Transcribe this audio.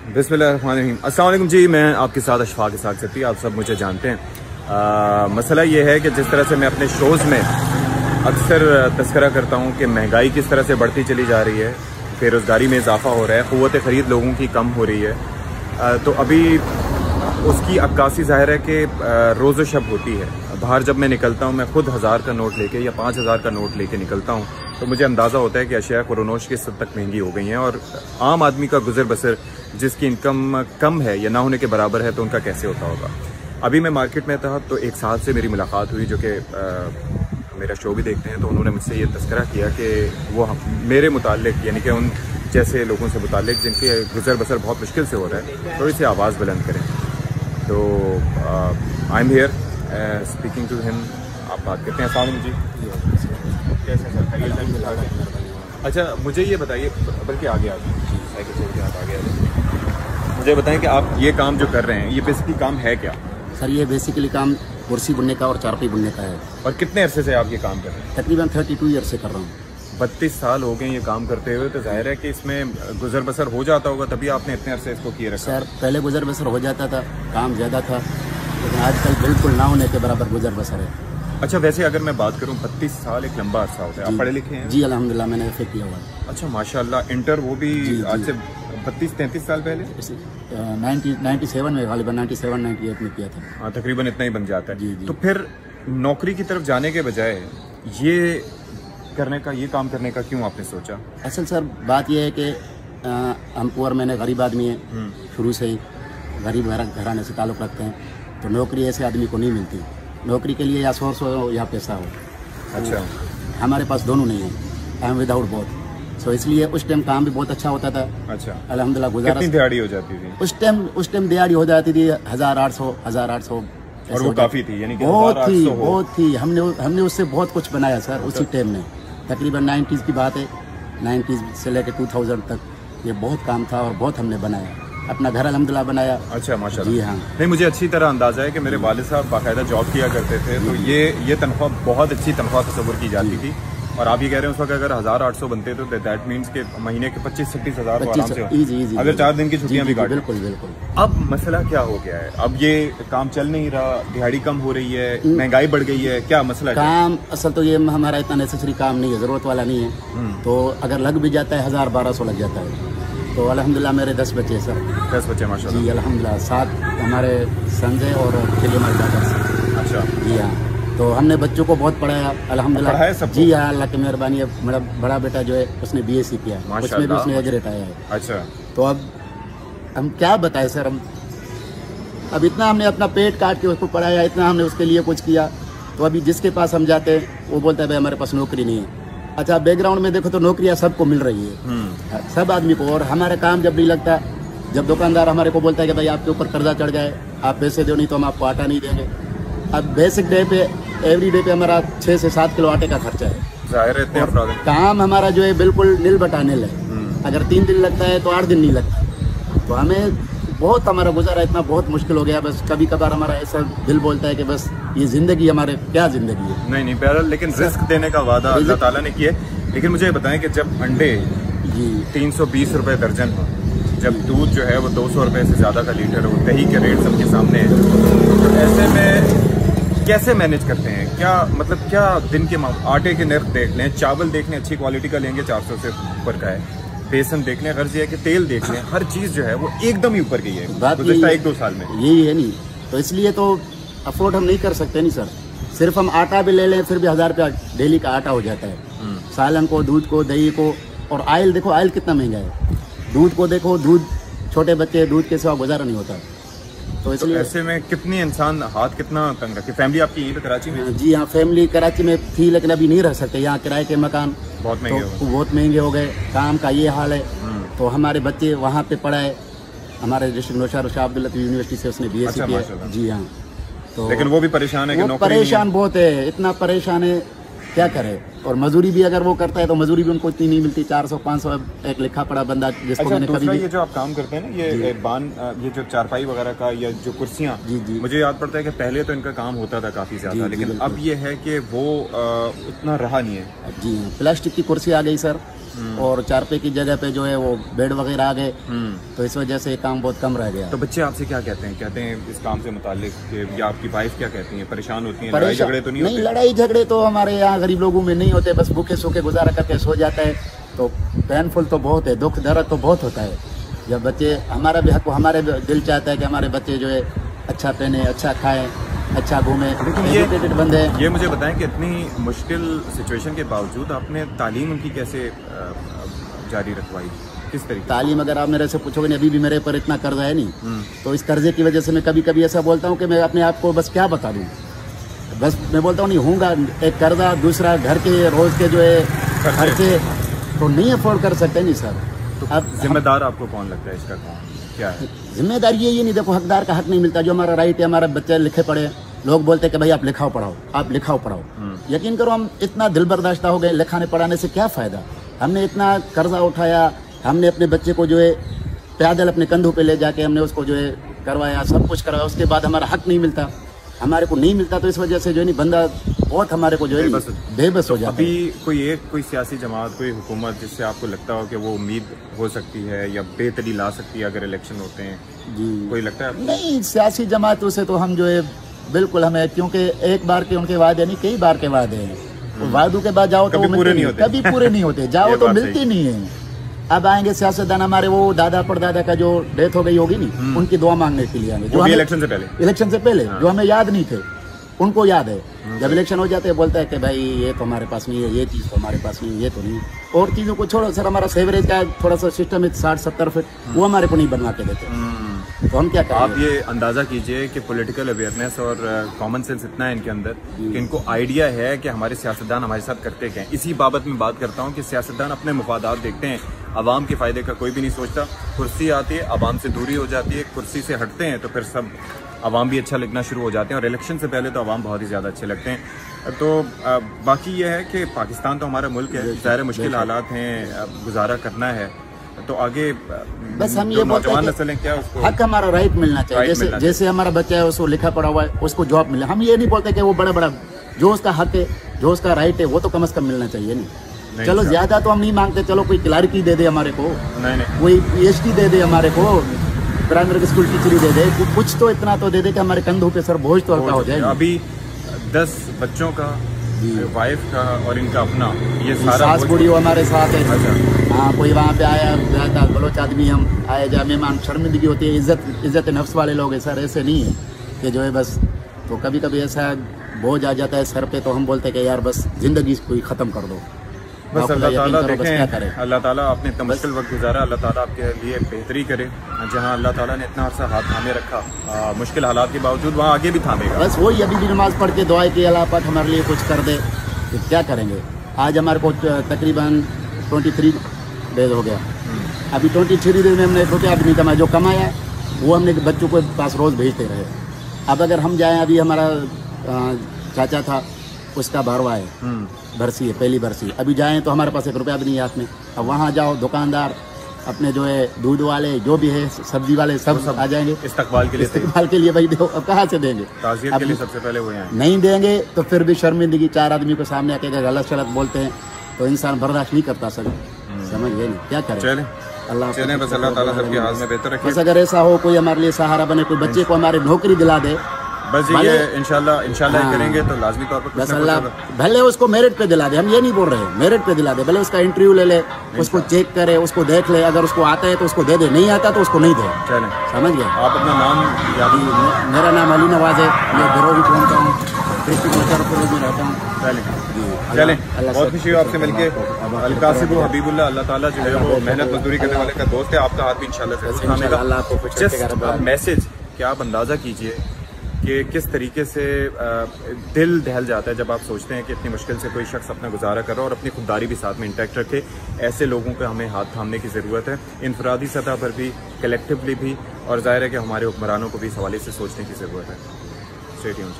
बिस्मिल्लाहिर्रहमानिर्रहीम। अस्सलाम वालेकुम जी, मैं आपके साथ अशफाक के साथ सकती, आप सब मुझे जानते हैं। मसला ये है कि जिस तरह से मैं अपने शोज़ में अक्सर तस्करा करता हूँ कि महंगाई किस तरह से बढ़ती चली जा रही है, बेरोज़गारी में इजाफ़ा हो रहा है, क़ुव्वत ख़रीद लोगों की कम हो रही है, तो अभी उसकी अक्कासी ज़ाहिर है कि रोज़ व शब होती है। बाहर जब मैं निकलता हूँ, मैं खुद 1000 का नोट लेके या 5000 का नोट लेके निकलता हूँ, तो मुझे अंदाज़ा होता है कि अशिया क़ुरनोश किस हद तक महंगी हो गई हैं और आम आदमी का गुजर बसर जिसकी इनकम कम है या ना होने के बराबर है तो उनका कैसे होता होगा। अभी मैं मार्केट में था तो एक साहब से मेरी मुलाकात हुई जो कि मेरा शो भी देखते हैं, तो उन्होंने मुझसे ये तस्करा किया कि वो मेरे मुतालिक यानी कि उन जैसे लोगों से मुतालिक जिनके गुजर बसर बहुत मुश्किल से हो रहा है, थोड़ी सी आवाज़ बुलंद करें। तो I am here speaking to him. आप बात करते हैं। अस्सलाम जी, कैसे सर? अच्छा, मुझे ये बताइए, बल्कि आगे साइकिल छोड़ के आप आगे मुझे बताएं कि आप ये काम जो कर रहे हैं ये बेसिकली काम है क्या? सर ये बेसिकली काम कुर्सी बुनने का और चारपाई बुनने का है। और कितने अरसे से आप ये काम कर रहे हैं? तकरीबन 32 ईयर से कर रहा हूँ। 32 साल हो गए ये काम करते हुए, तो जाहिर है कि इसमें गुजर बसर हो जाता होगा, तभी आपने इतने अरसे इसको किए रखा। सर पहले गुजर बसर हो जाता था, काम ज़्यादा था, लेकिन आजकल बिल्कुल ना होने के बराबर गुजर बसर है। अच्छा, वैसे अगर मैं बात करूं 32 साल एक लंबा अरसा होता है। आप पढ़े लिखे हैं? जी अल्हम्दुलिल्लाह, मैंने एफए किया हुआ है। अच्छा माशाल्लाह, इंटर वो भी आज से 32-33 साल पहले? 97 में, गालिबन 97-98 में किया था। हाँ, तकरीबन इतना ही बन जाता है। जी, जी। तो फिर नौकरी की तरफ जाने के बजाय ये काम करने का क्यों आपने सोचा? असल सर बात यह है कि हम पुअर मैंने गरीब आदमी है, शुरू से ही गरीब घराने से ताल्लुक़ रखते हैं, तो नौकरी ऐसे आदमी को नहीं मिलती। नौकरी के लिए या सोर्स हो या पैसा हो। अच्छा, हमारे पास दोनों नहीं है, आई एम विदाउट बोथ। सो इसलिए उस टाइम काम भी बहुत अच्छा होता था। अच्छा, अल्हम्दुलिल्लाह गुजारा। कितनी दिहाड़ी हो जाती थी उस टाइम दिहाड़ी हो जाती थी 1800 और वो काफी थी, यानी कि बहुत थी। हमने उससे बहुत कुछ बनाया सर उसी टाइम में। तकरीबन 90s की बात है, 90s से लेकर 2000 तक ये बहुत काम था और बहुत हमने बनाया, अपना घर अल्हम्दुलिल्लाह बनाया। अच्छा माशाल्लाह। जी हाँ। नहीं, मुझे अच्छी तरह अंदाजा है कि मेरे वालिद साहब बाकायदा जॉब किया करते थे, तो ये तनख्वाह बहुत अच्छी तनख्वाह तस्वुर की जाती थी। और आप ये कह रहे हैं उस वक्त अगर 1800 बनते तो दैट मीन्स के महीने के 25-26 हज़ार अगर 4 दिन की छुट्टियां भी काट। बिल्कुल बिल्कुल। अब मसला क्या हो गया है? अब ये काम चल नहीं रहा, दिहाड़ी कम हो रही है, महंगाई बढ़ गई है, क्या मसला है? काम असल तो ये हमारा इतना नेसेसरी काम नहीं है, ज़रूरत वाला नहीं है, तो अगर लग भी जाता है 1000-1200 लग जाता है। तो अल्हम्दुलिल्लाह मेरे 10 बच्चे सर। 10 बच्चे माशाल्लाह। जी अल्हम्दुलिल्लाह, 7 हमारे संजय और हमारे दादा। अच्छा। जी हाँ, तो हमने बच्चों को बहुत पढ़ाया अल्हम्दुलिल्लाह। जी हाँ, अल्लाह की मेहरबानी है। मेरा बड़ा बेटा जो है उसने BSc किया है, उसमें भी उसने एग्रेट आया है। अच्छा, तो अब हम क्या बताएं सर, अब इतना हमने अपना पेट काट के उसको पढ़ाया, इतना हमने उसके लिए कुछ किया, तो अभी जिसके पास हम जाते हैं वो बोलता है भाई हमारे पास नौकरी नहीं है। अच्छा, बैकग्राउंड में देखो तो नौकरियां सबको मिल रही है, सब आदमी को, और हमारा काम जब नहीं लगता, जब दुकानदार हमारे को बोलता है कि भाई आपके ऊपर कर्जा चढ़ गया है, आप पैसे दो नहीं तो हम आपको आटा नहीं देंगे। अब बेसिक डे पे, एवरी डे पे हमारा 6 से 7 किलो आटे का खर्चा है। जाहिर है काम हमारा जो है बिल्कुल नील बटा नील है। अगर 3 दिन लगता है तो 8 दिन नहीं लगता। तो हमें बहुत हमारा गुजारा इतना बहुत मुश्किल हो गया। बस कभी कभार हमारा ऐसा दिल बोलता है कि बस ये जिंदगी हमारे क्या जिंदगी है। नहीं बहरहाल, लेकिन रिस्क देने का वादा अल्लाह ताला ने किया है। लेकिन मुझे बताएं कि जब अंडे 320 रुपए दर्जन हो, जब दूध जो है वो 200 रुपए से ज़्यादा का लीटर हो, दही के रेट सबके सामने है, तो ऐसे में कैसे मैनेज करते हैं? क्या दिन के आटे के नर्ख देख लें, चावल देख लें अच्छी क्वालिटी का लेंगे 400 से ऊपर का है, बेसन देख लें, गर्ज है कि तेल देख लें, हर चीज़ जो है वो एकदम ही ऊपर गई है गुज़श्ता 1-2 साल में। यही है नहीं, तो इसलिए तो अफोर्ड हम नहीं कर सकते नहीं सर। सिर्फ हम आटा भी ले लें फिर भी 1000 रुपया डेली का आटा हो जाता है, सालन को, दूध को, दही को, और ऑयल देखो ऑयल कितना महंगा है, दूध को देखो, दूध छोटे बच्चे दूध के सिवा गुजारा नहीं होता। तो इसलिए ऐसे में कितनी इंसान हाथ कितना तंग रखे। फैमिली आपकी यहीं पे कराची में? जी हाँ, फैमिली कराची में थी, लेकिन अभी नहीं रह सकते, यहाँ किराए के मकान बहुत महंगे हो गए, काम का ये हाल है। तो हमारे बच्चे वहाँ पे पढ़ाए, हमारे डिस्ट्रिक्ट नौशाद शाह अब्दुल लतीफ यूनिवर्सिटी से उसने BSc किया। जी हाँ, तो लेकिन वो भी परेशान है कि नौकरी परेशान बहुत है, इतना परेशान है, क्या करे। और मजदूरी भी अगर वो करता है तो मजदूरी भी उनको इतनी नहीं मिलती, 400-500 एक लिखा पड़ा बंदा जिसको मैंने कभी ये जो आप काम करते हैं ना, ये जो चारपाई वगैरह का या जो कुर्सियाँ, मुझे याद पड़ता है कि पहले तो इनका काम होता था काफ़ी ज़्यादा, लेकिन अब ये है कि वो उतना रहा नहीं है। जी, प्लास्टिक की कुर्सी आ गई सर, और 4 रुपए की जगह पे जो है वो बेड वगैरह आ गए, तो इस वजह से ये काम बहुत कम रह गया। तो बच्चे आपसे क्या कहते हैं? कहते हैं इस काम से मुताल्लिक, या आपकी वाइफ क्या कहती हैं? परेशान होती हैं? लड़ाई झगड़े तो नहीं होते? लड़ाई झगड़े तो हमारे यहाँ गरीब लोगों में नहीं होते, बस भूखे सूखे गुजारा करके सो जाता है। तो पेनफुल तो बहुत है, दुख दर्द तो बहुत होता है। जब बच्चे, हमारा भी हक, हमारे दिल चाहता है कि हमारे बच्चे जो है अच्छा पहने, अच्छा खाएं, अच्छा घूमे, एजुकेटेड बंदे। ये मुझे बताएं कि इतनी मुश्किल सिचुएशन के बावजूद आपने तालीम उनकी कैसे जारी रखवाई? किस तरीके? तालीम अगर आप मेरे से पूछोगे नहीं, अभी भी मेरे पर इतना कर्जा है नहीं, तो इस कर्जे की वजह से मैं कभी कभी ऐसा बोलता हूँ कि मैं अपने आप को बस क्या बता दूँ। बस मैं बोलता हूँ नहीं होऊंगा, एक कर्जा, दूसरा घर के रोज के जो है खर्चे तो नहीं अफोर्ड कर सकते। नहीं सर, तो अब जिम्मेदार आपको कौन लगता है इसका? क्या है जिम्मेदारी? ये नहीं, देखो हकदार का हक नहीं मिलता, जो हमारा राइट है, हमारे बच्चे लिखे पढ़े, लोग बोलते हैं कि भाई आप लिखाओ पढ़ाओ, आप लिखाओ पढ़ाओ। यकीन करो हम इतना दिल बर्दाश्त हो गए, लिखाने पढ़ाने से क्या फायदा? हमने इतना कर्जा उठाया, हमने अपने बच्चे को जो है पैदल अपने कंधों पे ले जाके हमने उसको जो है करवाया, सब कुछ करवाया, उसके बाद हमारा हक नहीं मिलता, हमारे को नहीं मिलता। तो इस वजह से जो है नहीं बंदा बहुत हमारे को जो है बेबस हो जाता है। अभी कोई सियासी जमात, कोई हुकूमत जिससे आपको लगता हो कि वो उम्मीद हो सकती है या बेहतरी ला सकती है अगर इलेक्शन होते हैं जी, कोई लगता है? नहीं, सियासी जमातों से तो हम जो है बिल्कुल हमें, क्योंकि एक बार के उनके वादे नहीं, कई बार के वादे हैं। वादों के बाद जाओ तो कभी पूरे नहीं होते, जाओ तो मिलती नहीं है। अब आएंगे सियासतदान, हमारे वो दादा परदादा का जो डेथ हो गई होगी नहीं, उनकी दुआ मांगने के लिए आएंगे, जो इलेक्शन से पहले जो हमें याद नहीं थे, उनको याद है। जब इलेक्शन हो जाते हैं बोलता है कि भाई ये तो हमारे पास नहीं है, ये चीज़ तो हमारे पास नहीं है, ये तो नहीं। और चीज़ों को छोड़ो सर, हमारा सेवरेज का थोड़ा सा सिस्टम है 60-70 फीट, वो हमारे को नहीं बनवा के देते, तो हम क्या करें? आप ये अंदाज़ा कीजिए कि पॉलिटिकल अवेयरनेस और कॉमन सेंस इतना है इनके अंदर कि इनको आइडिया है कि हमारे सियासतदान हमारे साथ करते क्या हैं। इसी बाबत में बात करता हूँ कि सियासतदान अपने मुफादात देखते हैं, आवाम के फ़ायदे का कोई भी नहीं सोचता। कुर्सी आती है, आवाम से दूरी हो जाती है, कुर्सी से हटते हैं तो फिर सब आवाम भी अच्छा लगना शुरू हो जाते हैं, और इलेक्शन से पहले तो आवाम बहुत ही ज़्यादा अच्छे लगते हैं। तो बाकी ये है कि पाकिस्तान तो हमारा मुल्क है, ज़ाहिर मुश्किल हालात हैं, गुजारा करना है, तो आगे बस हम ये नौजवान नस्ल है क्या, उसको हक हमारा राइट मिलना चाहिए। जैसे हमारा बच्चा है, उसको लिखा पढ़ा हुआ है, उसको जॉब मिले। हम ये नहीं बोलते कि वो बड़ा जो उसका हक है, जो उसका राइट है, वो तो कम से कम मिलना चाहिए। नहीं चलो ज्यादा तो हम नहीं मांगते, चलो कोई क्लार्की दे दे हमारे को, कोई PhD दे दे हमारे को, प्राइमरी स्कूल टीचर दे दे, कुछ तो इतना तो दे दे कि हमारे कंधों पे सर बोझ तो हल्का हो जाए। अभी 10 बच्चों का, वाइफ का और इनका अपना, ये सारा सास बूढ़ी हमारे साथ है। हाँ, कोई वहाँ पे आया जाता बलोच आदमी, हम आए जा मेहमान, शर्मिंदगी होती है। इज्जत नफ्स वाले लोग हैं सर, ऐसे नहीं है कि जो है बस। तो कभी कभी ऐसा बोझ आ जाता है सर पे, तो हम बोलते हैं कि यार बस जिंदगी कोई ख़त्म कर दो, बस अल्लाह ताला देखें, अल्लाह ताला आपने इतना मुश्किल वक्त गुजारा, अल्लाह ताला आपके लिए बेहतरी करे। जहाँ अल्लाह ताला ने इतना अर्सा हाथ थामे रखा मुश्किल हालात के बावजूद, वहाँ आगे भी थामेगा। बस वही अभी भी नमाज पढ़ के दुआ की अल्लाह पाक हमारे लिए कुछ कर दे, तो क्या करेंगे। आज हमारे को तकरीबन 23 डेज हो गया, अभी 23 डेज में हमने 1 रुपया भी नहीं कमाया, जो कमाया वो हमने बच्चों को पास रोज़ भेजते रहे। अब अगर हम जाएँ, अभी हमारा चाचा था, उसका भरवा है, बरसी है, पहली बरसी, अभी जाएं तो हमारे पास 1 रुपया भी नहीं है हाथ में। अब वहाँ जाओ, दुकानदार अपने जो है दूध वाले, जो भी है सब्जी वाले, सब आ जाएंगे इस्तकबाल के लिए भाई दो। अब कहाँ से देंगे? ताज़ियत के लिए सबसे पहले वो आएंगे। नहीं देंगे तो फिर भी शर्मिंदगी, 4 आदमी को सामने आके गलत शलत बोलते हैं तो इंसान बर्दाश्त नहीं करता सर, समझ गए नहीं क्या करें। अल्लाह बस अल्लाह ताला सबके हाल में बेहतर रखे। बस अगर ऐसा हो, कोई हमारे लिए सहारा बने, कोई बच्चे को हमारे नौकरी दिला दे, बस ये इंशाल्लाह करेंगे तो लाजमी तौर पर बस अल्लाह भले उसको मेरिट पे दिला दे, हम ये नहीं बोल रहे, मेरिट पे दिला दे, भले उसका इंटरव्यू ले ले, उसको चेक करे, उसको देख ले, अगर उसको आता है तो उसको दे दे, नहीं आता तो उसको नहीं दे। चलें, समझ गए। आप अपना नाम याद? मेरा नाम अली नवाज है, मैं बिरोही पहुँचता हूँ, में रहता हूँ। चलें, बहुत खुशी हुई आपसे मिलके। अलकासिबु हबीबुल्लाह, अल्लाह ताला जो है वो मेहनत मजदूरी करने वाले का दोस्त है, आपका हाथ भी इंशाल्लाह। मैसेज क्या आप अंदाज़ा कीजिए कि किस तरीके से दिल दहल जाता है जब आप सोचते हैं कि इतनी मुश्किल से कोई शख्स अपना गुजारा कर रहा है और अपनी खुददारी भी साथ में इंटैक्ट रखे। ऐसे लोगों का हमें हाथ थामने की ज़रूरत है, इनफरादी सतह पर भी, कलेक्टिवली भी, और ज़ाहिर है कि हमारे हुक्मरानों को भी इस हवाले से सोचने की ज़रूरत है। Stay tuned.